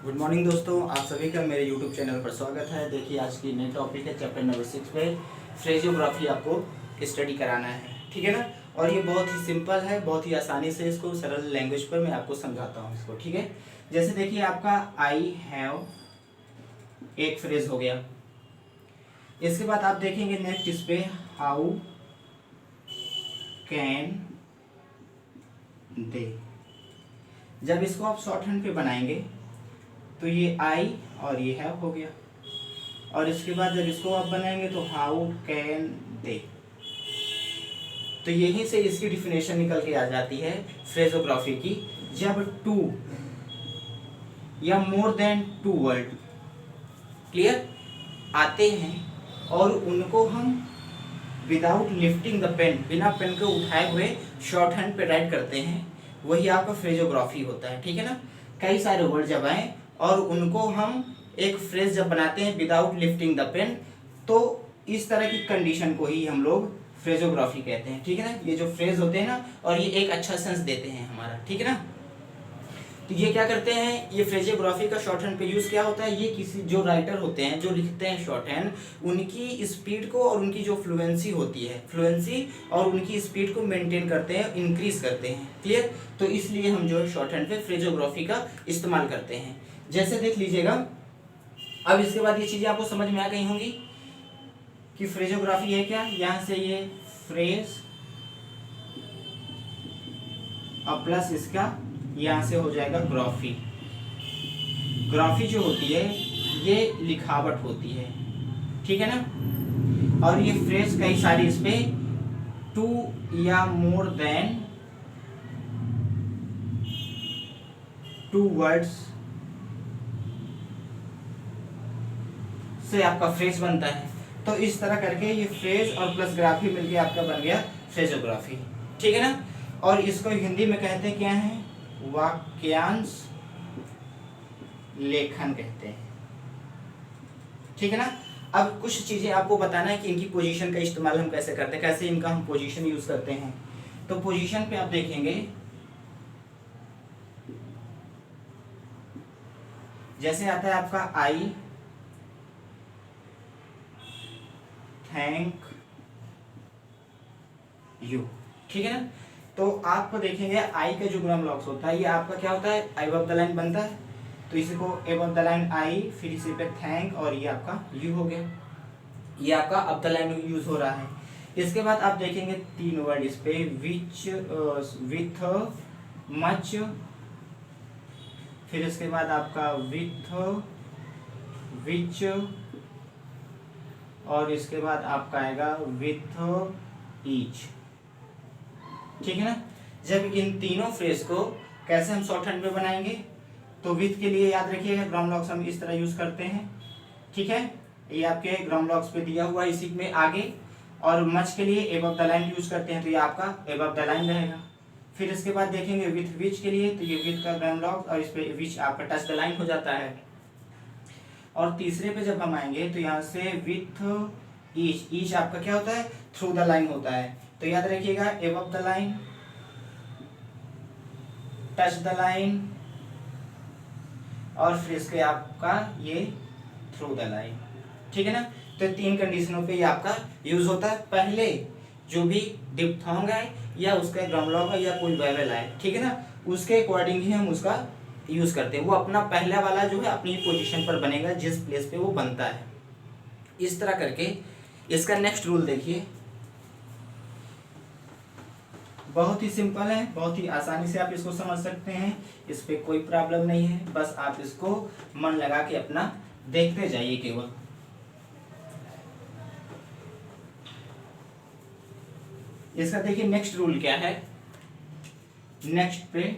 Good morning दोस्तों, आप सभी का मेरे यूट्यूब चैनल पर स्वागत है। देखिए आज की नई टॉपिक है चैप्टर नंबर 6 पे फ्रेजियोग्राफी आपको स्टडी कराना है, ठीक है ना। और ये बहुत ही सिंपल है, बहुत ही आसानी से इसको सरल लैंग्वेज पर मैं आपको समझाता हूँ इसको, ठीक है। जैसे देखिए आपका आई हैव एक फ्रेज हो गया। इसके बाद आप देखेंगे नेक्स्ट इस पे हाउ कैन दे। जब इसको आप शॉर्ट हैंड पे बनाएंगे तो ये आई और ये हैव हो गया। और इसके बाद जब इसको आप बनाएंगे तो हाउ कैन दे। तो यहीं से इसकी डिफिनेशन निकल के आ जाती है फ्रेजोग्राफी की। जब टू या more than two word clear आते हैं और उनको हम विदाउट लिफ्टिंग द पेन, बिना पेन को उठाए हुए शॉर्ट हैंड पे राइट करते हैं, वही आपका फ्रेजोग्राफी होता है, ठीक है ना। कई सारे वर्ड जब आए और उनको हम एक फ्रेज जब बनाते हैं विदाउट लिफ्टिंग द पेन, तो इस तरह की कंडीशन को ही हम लोग फ्रेजोग्राफी कहते हैं, ठीक है ना। ये जो फ्रेज होते हैं ना, और ये एक अच्छा सेंस देते हैं हमारा, ठीक है ना। तो ये क्या करते हैं, ये फ्रेजियोग्राफी का शॉर्ट हैंड पे यूज क्या होता है, ये किसी जो राइटर होते हैं जो लिखते हैं शॉर्ट हैंड, उनकी स्पीड को और उनकी जो फ्लुएंसी होती है, फ्लुएंसी और उनकी स्पीड को मेंटेन करते हैं, इंक्रीज करते हैं, क्लियर। तो इसलिए हम जो है शॉर्ट हैंड पे फ्रेजियोग्राफी का इस्तेमाल करते हैं। जैसे देख लीजिएगा, अब इसके बाद ये चीजें आपको समझ में आ गई होंगी कि फ्रेजियोग्राफी है क्या। यहाँ से ये फ्रेज और प्लस इसका यहाँ से हो जाएगा ग्राफी। ग्राफी जो होती है ये लिखावट होती है, ठीक है ना। और ये फ्रेज कई सारी इस पे टू या मोर देन टू वर्ड्स से आपका फ्रेज बनता है। तो इस तरह करके ये फ्रेज और प्लस ग्राफी मिलके आपका बन गया फ्रेजोग्राफी, ठीक है ना। और इसको हिंदी में कहते हैं क्या है, वाक्यांश लेखन कहते हैं, ठीक है ना। अब कुछ चीजें आपको बताना है कि इनकी पोजीशन का इस्तेमाल हम कैसे करते हैं, कैसे इनका हम पोजीशन यूज करते हैं। तो पोजीशन पे आप देखेंगे, जैसे आता है आपका आई थैंक यू, ठीक है ना। तो आपको देखेंगे आई का जो ग्राम लॉक्स होता है, ये आपका क्या होता है, आई अबव द लाइन बनता है। तो इसी को अबव द लाइन आई, फिर इसी पे थैंक और ये आपका यू हो गया। ये आपका अब द लाइन यूज हो रहा है। इसके बाद आप देखेंगे तीन वर्ड इस पे, विच, विथ, मच, फिर इसके बाद आपका विथ, विच, और इसके बाद आपका आएगा विथ ईच, ठीक है ना। जब इन तीनों फ्रेज को कैसे हम शॉर्ट हैंड में बनाएंगे, तो विथ के लिए याद रखिएगा ग्राम लॉक्स हम इस तरह यूज करते हैं, ठीक है। ये आपके ग्राम लॉक्स पे दिया हुआ है इसी में आगे। और मच के लिए अबव द लाइन यूज करते हैं, तो ये आपका अबव द लाइन रहेगा। फिर इसके बाद देखेंगे विथ विच के लिए, तो ये विथ का ग्राम लॉक्स और इस पे विच आपका टच द लाइन हो जाता है। और तीसरे पे जब हम आएंगे तो यहाँ से विथ ईच, ईच आपका क्या होता है, थ्रू द लाइन होता है। तो याद रखिएगा above the line, touch the line, और फिर इसके आपका ये थ्रू द लाइन, ठीक है ना। तो तीन कंडीशनों पे ये आपका यूज होता है। पहले जो भी डिप्थोंग है या उसका ग्रामलॉग है या कोई वेवल है, ठीक है ना, उसके अकॉर्डिंग ही हम उसका यूज करते हैं। वो अपना पहला वाला जो है अपनी पोजीशन पर बनेगा जिस प्लेस पे वो बनता है। इस तरह करके इसका नेक्स्ट रूल देखिए, बहुत ही सिंपल है, बहुत ही आसानी से आप इसको समझ सकते हैं, इस पे कोई प्रॉब्लम नहीं है। बस आप इसको मन लगा के अपना देखते जाइए केवल। इसका देखिए नेक्स्ट रूल क्या है। नेक्स्ट पे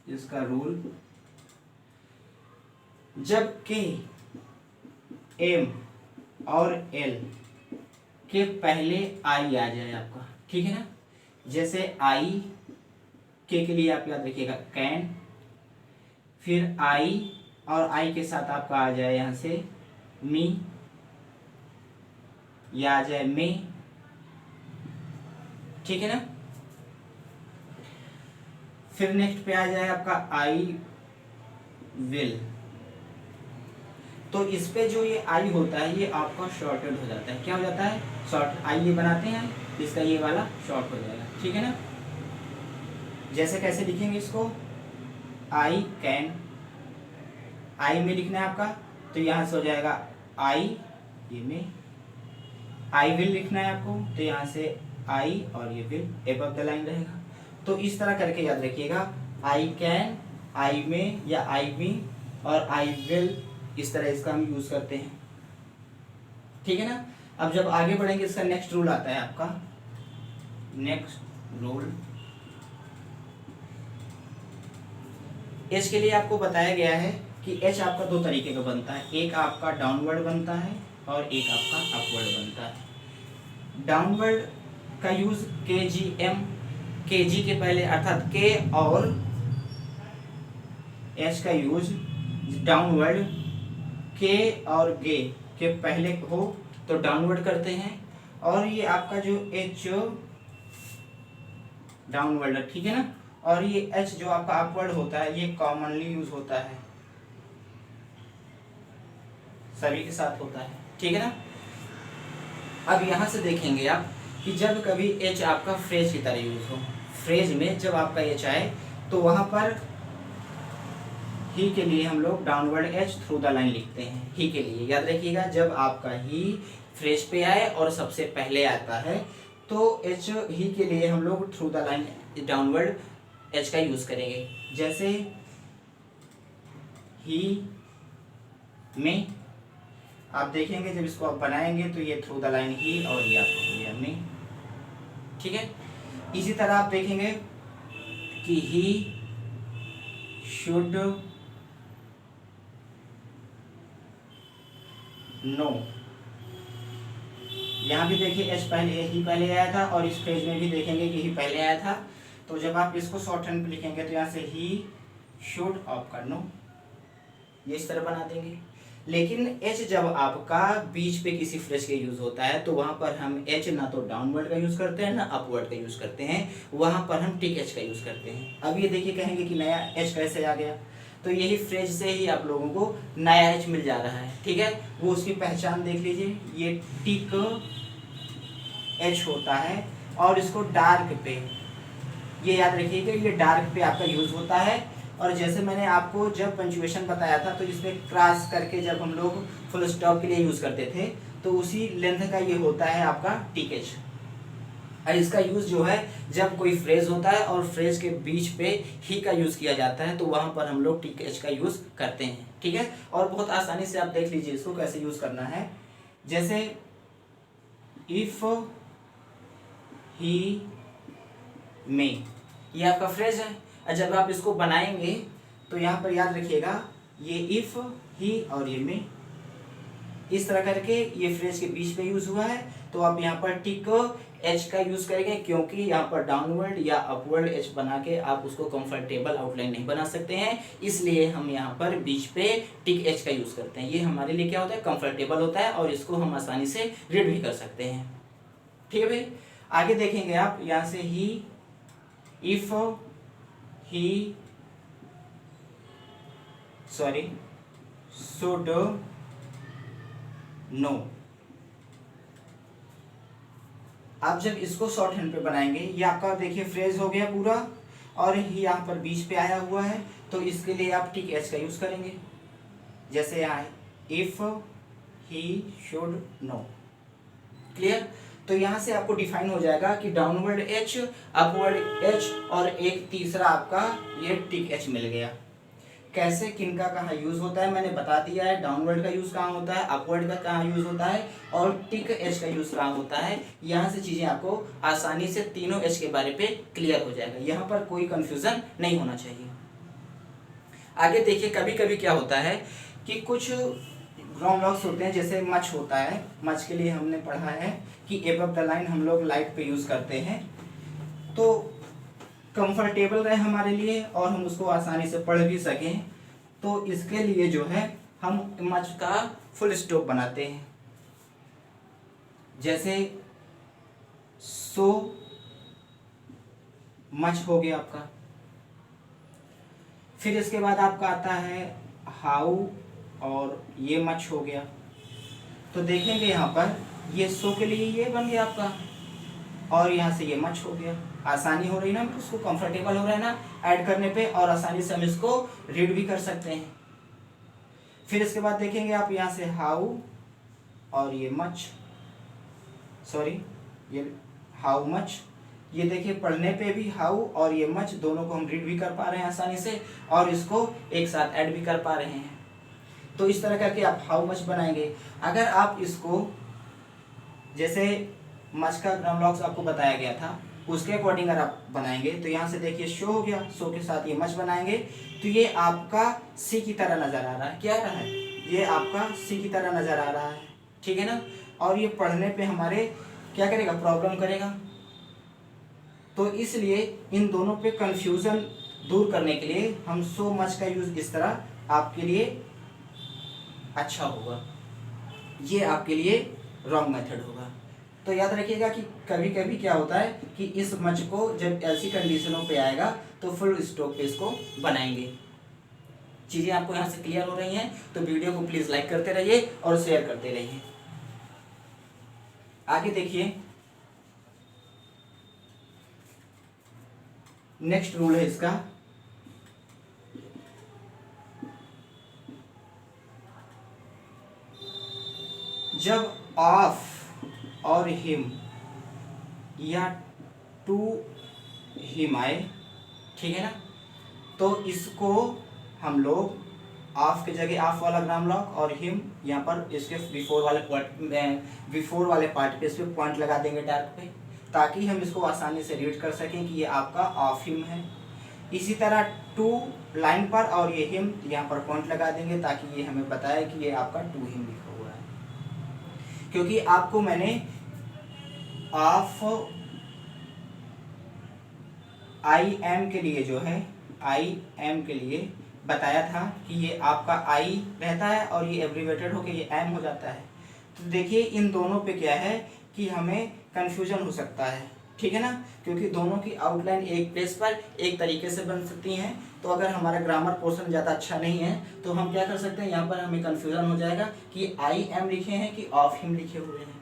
इसका रूल, जब के, एम और एल के पहले आई आ जाए आपका, ठीक है ना। जैसे आई के लिए आप याद रखिएगा कैन, फिर आई और आई के साथ आपका आ जाए यहाँ से मी, या आ जाए मे, ठीक है ना। फिर नेक्स्ट पे आ जाए आपका आई विल। तो इस पे जो ये आई होता है ये आपका शॉर्टेड हो जाता है। क्या हो जाता है? शॉर्ट। आई ये बनाते हैं, इसका ये वाला शॉर्ट हो जाएगा। ठीक है ना? जैसे कैसे लिखेंगे इसको? आई कैन, आई में लिखना है आपका, तो यहाँ से हो जाएगा आई, ये में आई विल लिखना है आपको, तो यहाँ से आई और ये विल एबव द लाइन रहेगा। तो इस तरह करके याद रखिएगा, आई कैन, आई में या आई विल और आई विल, इस तरह इसका हम यूज करते हैं। ठीक है ना? अब जब आगे बढ़ेंगे इसका नेक्स्ट रूल आता है आपका, नेक्स्ट रूल। एच के लिए आपको बताया गया है कि एच आपका दो तरीके का बनता है, एक आपका डाउनवर्ड बनता है और एक आपका अपवर्ड बनता है। डाउनवर्ड का यूज के जी एम, के जी के पहले अर्थात के और एच का यूज डाउनवर्ड के और गे के पहले हो तो डाउनवर्ड करते हैं, और ये आपका जो एच डाउनवर्ड, ठीक है ना, और ये एच जो आपका अपवर्ड होता है ये कॉमनली यूज होता है, सभी के साथ होता है। ठीक है ना? अब यहां से देखेंगे आप कि जब कभी एच आपका फ्रेज की तरह यूज हो, फ्रेज में जब आपका एच आए तो वहां पर ही के लिए हम लोग downward H through the line लिखते हैं। ही के लिए याद रखिएगा, जब आपका ही फ्रेज पे आए और सबसे पहले आता है तो एच ही के लिए हम लोग through the line downward H का यूज करेंगे। जैसे ही में आप देखेंगे जब इसको आप बनाएंगे तो ये थ्रू द लाइन ही और ये आपको हो गया में। ठीक है? इसी तरह आप देखेंगे कि ही शुड नो, यहाँ भी देखिए एच पहले, ही पहले आया था, और इस पेज में भी देखेंगे कि ही पहले आया था। तो जब आप इसको शॉर्ट हैंड पे लिखेंगे तो यहाँ से ही शुड आपका नो, ये इस तरह बना देंगे। लेकिन एच जब आपका बीच पे किसी फ्रेज के यूज होता है तो वहां पर हम एच ना तो डाउनवर्ड का यूज करते हैं ना अपवर्ड का यूज करते हैं, वहां पर हम टिक एच का यूज करते हैं। अब ये देखिए कहेंगे कि नया एच कैसे आ गया, तो यही फ्रेज से ही आप लोगों को नया एच मिल जा रहा है। ठीक है? वो उसकी पहचान देख लीजिए, ये टिक एच होता है और इसको डार्क पे, ये याद रखिएगा, ये डार्क पे आपका यूज होता है। और जैसे मैंने आपको जब पंचुएशन बताया था तो इसमें क्रॉस करके जब हम लोग फुल स्टॉप के लिए यूज करते थे तो उसी लेंथ का ये होता है आपका टिक एच। और इसका यूज जो है जब कोई फ्रेज होता है और फ्रेज के बीच पे ही का यूज किया जाता है तो वहां पर हम लोग टिक एच का यूज करते हैं। ठीक है? और बहुत आसानी से आप देख लीजिए इसको कैसे यूज करना है। जैसे इफ ही में, ये आपका फ्रेज है, और जब आप इसको बनाएंगे तो यहाँ पर याद रखिएगा ये इफ, ही और ये में, इस तरह करके ये फ्रेज के बीच पे यूज हुआ है। तो आप यहाँ पर टिक एच का यूज करेंगे, क्योंकि यहाँ पर डाउनवर्ड या अपवर्ड एच बना के आप उसको कंफर्टेबल आउटलाइन नहीं बना सकते हैं, इसलिए हम यहाँ पर बीच पे टिक एच का यूज करते हैं। ये हमारे लिए क्या होता है? कंफर्टेबल होता है, और इसको हम आसानी से रीड भी कर सकते हैं। ठीक है भाई? आगे देखेंगे आप यहाँ से ही, if he sorry should know. आप जब इसको शॉर्ट हैंड पे बनाएंगे, ये आपका देखिए फ्रेज हो गया पूरा, और ही यहाँ पर बीच पे आया हुआ है, तो इसके लिए आप टिक एच का यूज करेंगे। जैसे यहाँ if he should know. Clear? तो यहाँ से आपको डिफाइन हो जाएगा कि डाउनवर्ड एच, अपवर्ड एच, और एक तीसरा आपका ये टिक एच मिल गया। कैसे, किनका कहाँ यूज होता है मैंने बता दिया है। डाउनवर्ड का यूज कहाँ होता है, अपवर्ड का कहाँ यूज होता है, और टिक एच का यूज कहाँ होता है। यहाँ से चीजें आपको आसानी से तीनों एच के बारे पे क्लियर हो जाएगा, यहाँ पर कोई कंफ्यूजन नहीं होना चाहिए। आगे देखिए, कभी कभी क्या होता है कि कुछ ग्राउंड लॉक्स होते हैं, जैसे मच होता है। मच के लिए हमने पढ़ा है कि एबव द लाइन हम लोग लाइट पे यूज करते हैं, तो कंफर्टेबल रहे हमारे लिए और हम उसको आसानी से पढ़ भी सकें, तो इसके लिए जो है हम मच का फुल स्टॉप बनाते हैं। जैसे सो मच हो गया आपका, फिर इसके बाद आपका आता है हाउ और ये मच हो गया। तो देखेंगे यहाँ पर ये सो के लिए ये बन गया आपका, और यहाँ से ये मच हो गया। आसानी हो रही ना, उसको कंफर्टेबल हो रहा है ना ऐड करने पे, और आसानी से हम इसको रीड भी कर सकते हैं। फिर इसके बाद देखेंगे आप यहाँ से हाउ और ये मच, सॉरी ये हाउ मच, ये देखिए पढ़ने पे भी हाउ और ये मच दोनों को हम रीड भी कर पा रहे हैं आसानी से, और इसको एक साथ ऐड भी कर पा रहे हैं। तो इस तरह करके आप हाउ मच बनाएंगे। अगर आप इसको जैसे मच का ग्रामर आपको बताया गया था उसके अकॉर्डिंग अगर आप बनाएंगे तो यहाँ से देखिए शो हो गया, शो के साथ ये मच बनाएंगे तो ये आपका सी की तरह नजर आ रहा है। क्या आ रहा है? ये आपका सी की तरह नजर आ रहा है, ठीक है ना। और ये पढ़ने पे हमारे क्या करेगा, प्रॉब्लम करेगा। तो इसलिए इन दोनों पे कंफ्यूजन दूर करने के लिए हम सो मच का यूज इस तरह आपके लिए अच्छा होगा, ये आपके लिए रॉन्ग मेथड होगा। तो याद रखिएगा कि कभी कभी क्या होता है कि इस मच को जब ऐसी कंडीशनों पे आएगा तो फुल स्टॉप पे इसको बनाएंगे। चीज़ें आपको यहाँ से क्लियर हो रही हैं तो वीडियो को प्लीज़ लाइक करते रहिए और शेयर करते रहिए। आगे देखिए, नेक्स्ट रूल है इसका, जब ऑफ और हिम या टू हिम आए, ठीक है ना, तो इसको हम लोग ऑफ की जगह ऑफ वाला ग्राम लॉक और हिम यहाँ पर इसके बिफोर वाले पार्ट पे इस पे पॉइंट लगा देंगे डार्क पे, ताकि हम इसको आसानी से रीड कर सकें कि ये आपका ऑफ हिम है। इसी तरह टू लाइन पर और ये हिम यहाँ पर पॉइंट लगा देंगे ताकि ये हमें बताए कि ये आपका टू हिम लिखा हुआ है। क्योंकि आपको मैंने ऑफ आई एम के लिए जो है आई एम के लिए बताया था कि ये आपका आई रहता है और ये एब्रीवेटेड होकर ये एम हो जाता है। तो देखिए इन दोनों पे क्या है कि हमें कंफ्यूजन हो सकता है, ठीक है ना, क्योंकि दोनों की आउटलाइन एक पेज पर एक तरीके से बन सकती हैं। तो अगर हमारा ग्रामर पोर्शन ज़्यादा अच्छा नहीं है तो हम क्या कर सकते हैं, यहाँ पर हमें कंफ्यूजन हो जाएगा कि आई एम लिखे हैं कि ऑफ हिम लिखे हुए हैं।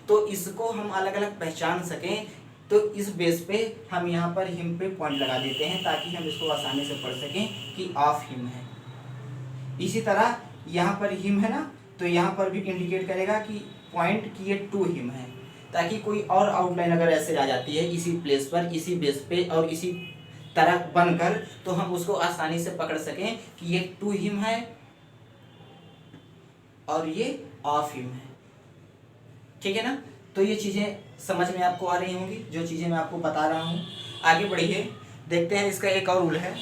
तो इसको हम अलग अलग पहचान सकें तो इस बेस पे हम यहाँ पर हिम पे पॉइंट लगा देते हैं ताकि हम इसको आसानी से पढ़ सकें कि ऑफ हिम है। इसी तरह यहाँ पर हिम है ना, तो यहाँ पर भी इंडिकेट करेगा कि पॉइंट कि ये टू हिम है, ताकि कोई और आउटलाइन अगर ऐसे आ जाती है इसी प्लेस पर इसी बेस पे और इसी तरह बनकर तो हम उसको आसानी से पकड़ सकें कि ये टू हिम है और ये ऑफ हिम है, ठीक है ना। तो ये चीज़ें समझ में आपको आ रही होंगी जो चीज़ें मैं आपको बता रहा हूँ। आगे बढ़िए, देखते हैं इसका एक और रूल है।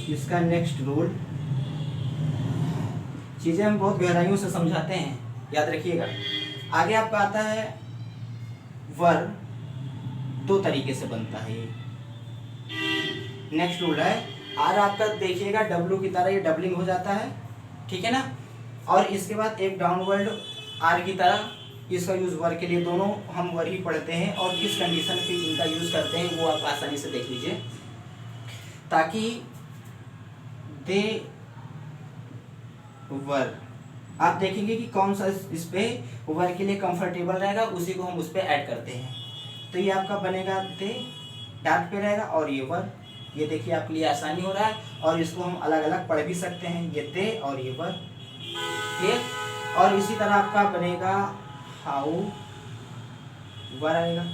इसका नेक्स्ट रूल, चीज़ें हम बहुत गहराइयों से समझाते हैं, याद रखिएगा। आगे आपका आता है वर, दो तरीके से बनता है ये। नेक्स्ट रूल है आर, आपका देखिएगा डब्ल्यू की तरह ये डबलिंग हो जाता है, ठीक है ना, और इसके बाद एक डाउनवर्ड आर की तरह इसका यूज वर के लिए, दोनों हम वर ही पढ़ते हैं और किस कंडीशन पे इनका यूज करते हैं वो आप आसानी से देख लीजिए, ताकि दे वर आप देखेंगे कि कौन सा इस पे वर के लिए कंफर्टेबल रहेगा, उसी को हम उस पर ऐड करते हैं। तो ये आपका बनेगा दे, डार्क पे रहेगा और ये वर, ये देखिए आपके लिए आसानी हो रहा है और इसको हम अलग अलग पढ़ भी सकते हैं, ये दे और ये वर, क्लियर। और इसी तरह आपका बनेगा हाउ, वर आएगा,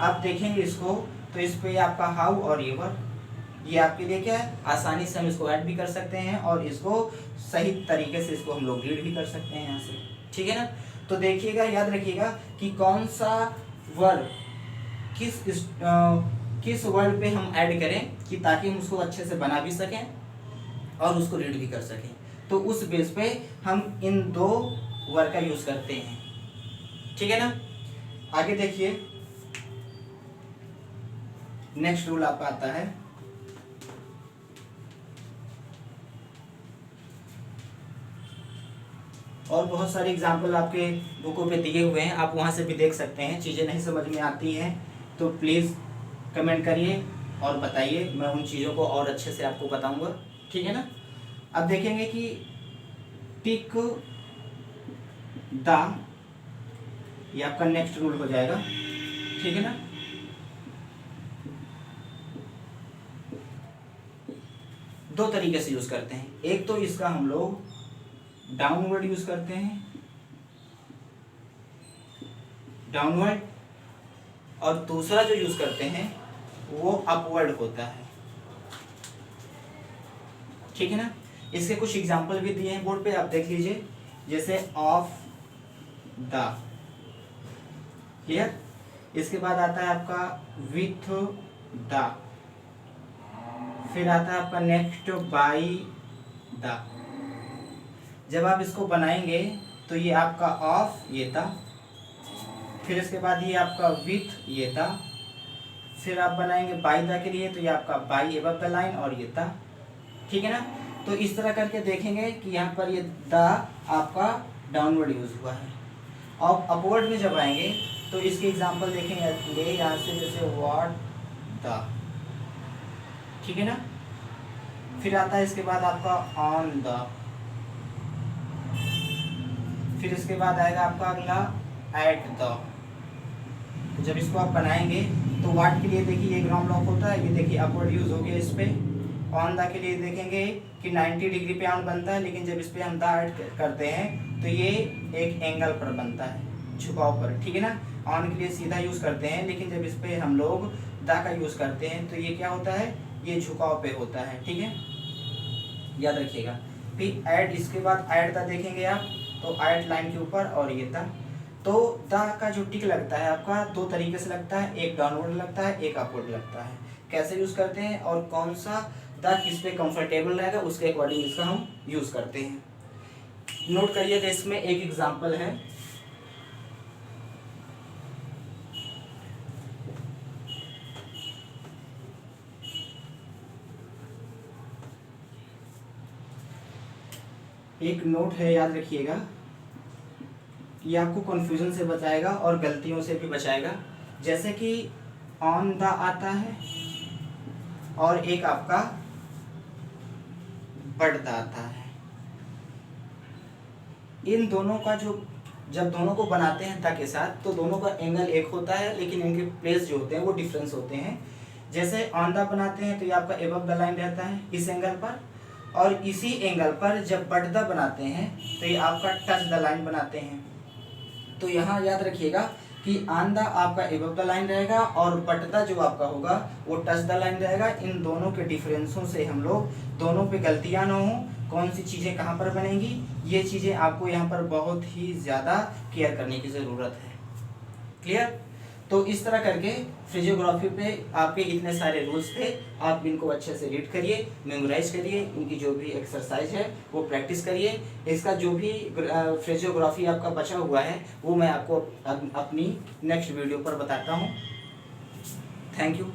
आप देखेंगे इसको तो इस पे आपका हाउ और ये वर, ये आपके लिए क्या है, आसानी से हम इसको ऐड भी कर सकते हैं और इसको सही तरीके से इसको हम लोग रीड भी कर सकते हैं यहाँ से, ठीक है ना। तो देखिएगा, याद रखिएगा कि कौन सा वर्ड किस वर्ड पे हम ऐड करें कि ताकि हम उसको अच्छे से बना भी सकें और उसको रीड भी कर सकें। तो उस बेस पे हम इन दो वर्ड का यूज करते हैं, ठीक है ना। आगे देखिए, नेक्स्ट रूल आपका आता है और बहुत सारे एग्जाम्पल आपके बुकों पे दिए हुए हैं, आप वहाँ से भी देख सकते हैं। चीज़ें नहीं समझ में आती हैं तो प्लीज़ कमेंट करिए और बताइए, मैं उन चीज़ों को और अच्छे से आपको बताऊँगा, ठीक है ना। अब देखेंगे कि टिक द, ये आपका नेक्स्ट रूल हो जाएगा, ठीक है ना। दो तरीके से यूज़ करते हैं, एक तो इसका हम लोग डाउनवर्ड यूज़ करते हैं, डाउनवर्ड, और दूसरा जो यूज़ करते हैं वो अपवर्ड होता है, ठीक है ना। इसके कुछ एग्जाम्पल भी दिए हैं बोर्ड पे, आप देख लीजिए, जैसे ऑफ द, क्लियर। इसके बाद आता है आपका विथ द, फिर आता है आपका नेक्स्ट बाई द। जब आप इसको बनाएंगे तो ये आपका ऑफ, ये था, फिर इसके बाद ये आपका विथ, ये था, फिर आप बनाएंगे बाई द के लिए तो ये आपका बाई एबव द लाइन और ये था, ठीक है ना। तो इस तरह करके देखेंगे कि यहाँ पर ये द आपका डाउनवर्ड यूज हुआ है। और अपवर्ड में जब आएंगे तो इसके एग्जांपल देखेंगे यहाँ से, जैसे व्हाट द, ठीक है ना। फिर आता है इसके बाद आपका ऑन द, फिर इसके बाद आएगा आपका अगला एट द। तो जब इसको आप बनाएंगे तो व्हाट के लिए देखिए ये ग्राउंड लॉक होता है, ये देखिए अपवर्ड यूज हो गया इस पे। ऑन द के लिए देखेंगे कि 90 डिग्री पे ऑन बनता है, लेकिन जब इस पे हम द ऐड करते हैं तो ये एक एंगल पर बनता है, झुकाव पर, ठीक है ना। ऑन के लिए सीधा यूज करते हैं, लेकिन जब इस पे हम लोग द का यूज करते हैं तो ये क्या होता है, ये झुकाव पे होता है, ठीक है, याद रखिएगा। फिर ऐड, इसके बाद ऐड द देखेंगे आप तो ऐड लाइन के ऊपर और ये द। तो द का जो टिक लगता है आपका दो तरीके से लगता है, एक डाउनवर्ड लगता है, एक अपवर्ड लगता है। कैसे यूज करते हैं और कौन सा द किस पे कंफर्टेबल रहेगा उसके अकॉर्डिंग इसका हम यूज करते हैं। नोट करिएगा, इसमें एक एग्जांपल है, एक नोट है, याद रखिएगा, ये आपको कंफ्यूजन से बचाएगा और गलतियों से भी बचाएगा। जैसे कि ऑन द आता है और एक आपका बढ़ता आता है, इन दोनों का जो, जब दोनों को बनाते हैं द के साथ तो दोनों का एंगल एक होता है, लेकिन इनके प्लेस जो होते हैं वो डिफरेंस होते हैं। जैसे ऑन द बनाते हैं तो ये आपका एबव द लाइन रहता है इस एंगल पर, और इसी एंगल पर जब बट द बनाते हैं तो ये आपका टच द लाइन बनाते हैं। तो यहाँ याद रखिएगा कि ऑन द आपका एबव द लाइन रहेगा और बट द जो आपका होगा वो टच द लाइन रहेगा। इन दोनों के डिफरेंसों से हम लोग, दोनों पे गलतियां ना हो, कौन सी चीज़ें कहाँ पर बनेंगी, ये चीज़ें आपको यहाँ पर बहुत ही ज़्यादा केयर करने की ज़रूरत है, क्लियर। तो इस तरह करके फिजियोग्राफी पे आपके इतने सारे रूल्स थे, आप इनको अच्छे से रीड करिए, मेमोराइज करिए, इनकी जो भी एक्सरसाइज है वो प्रैक्टिस करिए। इसका जो भी फिजियोग्राफी आपका बचा हुआ है वो मैं आपको अपनी नेक्स्ट वीडियो पर बताता हूँ। Thank you.